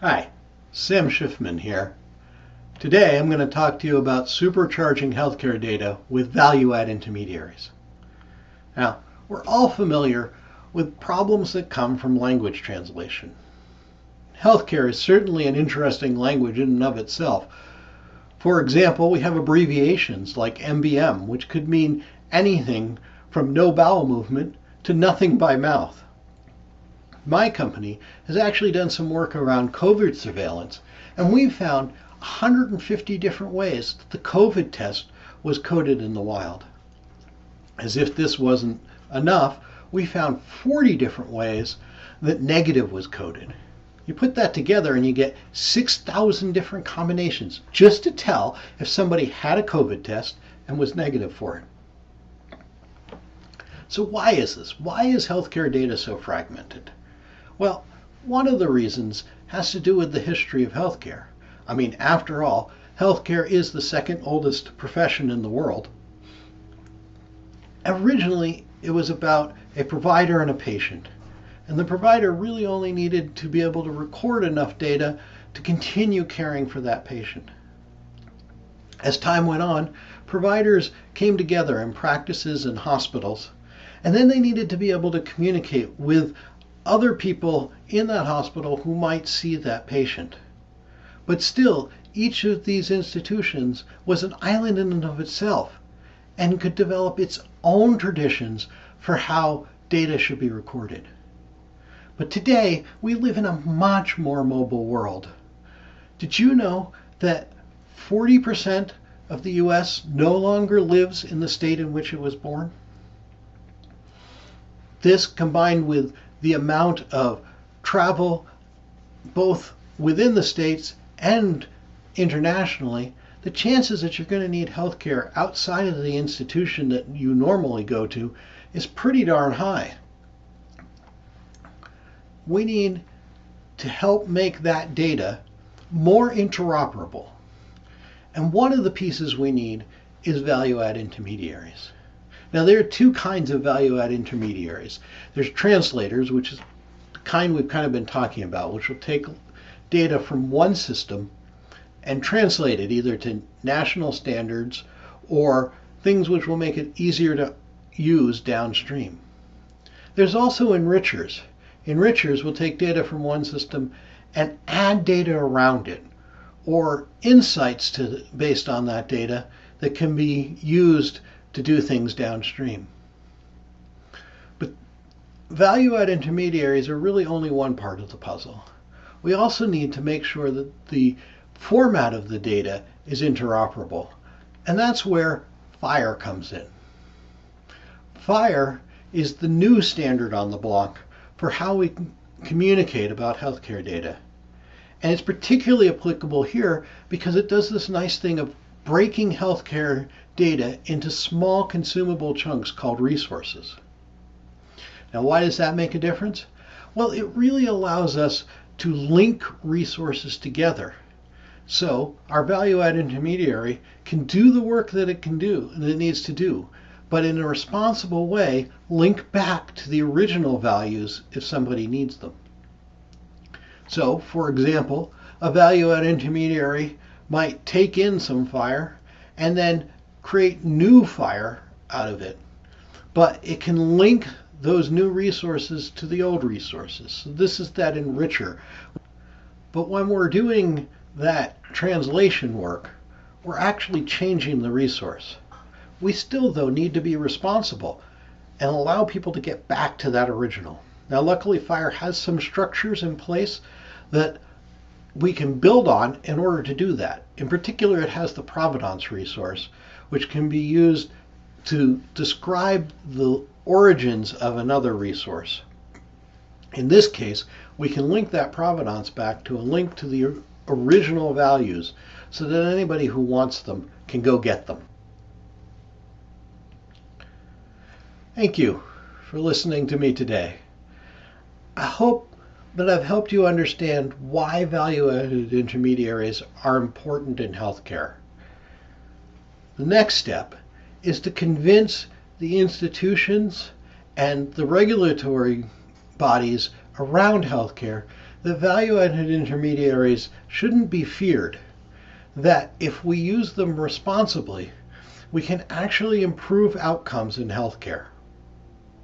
Hi, Sam Schiffman here. Today I'm going to talk to you about supercharging healthcare data with value-add intermediaries. Now, we're all familiar with problems that come from language translation. Healthcare is certainly an interesting language in and of itself. For example, we have abbreviations like MBM, which could mean anything from no bowel movement to nothing by mouth. My company has actually done some work around COVID surveillance, and we've found 150 different ways that the COVID test was coded in the wild. As if this wasn't enough, we found 40 different ways that negative was coded. You put that together and you get 6,000 different combinations just to tell if somebody had a COVID test and was negative for it. So why is this? Why is healthcare data so fragmented? Well, one of the reasons has to do with the history of healthcare. I mean, after all, healthcare is the second oldest profession in the world. Originally, it was about a provider and a patient. And the provider really only needed to be able to record enough data to continue caring for that patient. As time went on, providers came together in practices and hospitals, and then they needed to be able to communicate with other people in that hospital who might see that patient. But still, each of these institutions was an island in and of itself and could develop its own traditions for how data should be recorded. But today, we live in a much more mobile world. Did you know that 40% of the US no longer lives in the state in which it was born? This, combined with the amount of travel both within the states and internationally, the chances that you're going to need healthcare outside of the institution that you normally go to is pretty darn high. We need to help make that data more interoperable. And one of the pieces we need is value-add intermediaries. Now, there are two kinds of value-add intermediaries. There's translators, which is the kind we've kind of been talking about, which will take data from one system and translate it either to national standards or things which will make it easier to use downstream. There's also enrichers. Enrichers will take data from one system and add data around it, or insights based on that data that can be used to do things downstream. But value-add intermediaries are really only one part of the puzzle. We also need to make sure that the format of the data is interoperable, and that's where FHIR comes in. FHIR is the new standard on the block for how we communicate about healthcare data. And it's particularly applicable here because it does this nice thing of breaking healthcare data into small consumable chunks called resources. Now, why does that make a difference? Well, it really allows us to link resources together. So our value-add intermediary can do the work that it needs to do, but in a responsible way, link back to the original values if somebody needs them. So, for example, a value-add intermediary might take in some FHIR and then create new FHIR out of it, but it can link those new resources to the old resources. So this is that enricher. But when we're doing that translation work, we're actually changing the resource. We still, though, need to be responsible and allow people to get back to that original. Now, luckily, FHIR has some structures in place that we can build on in order to do that. In particular, it has the provenance resource, which can be used to describe the origins of another resource. In this case, we can link that provenance back to a link to the original values so that anybody who wants them can go get them. Thank you for listening to me today. I hope that I've helped you understand why value-added intermediaries are important in healthcare. The next step is to convince the institutions and the regulatory bodies around healthcare, the value-added intermediaries shouldn't be feared. That if we use them responsibly, we can actually improve outcomes in healthcare.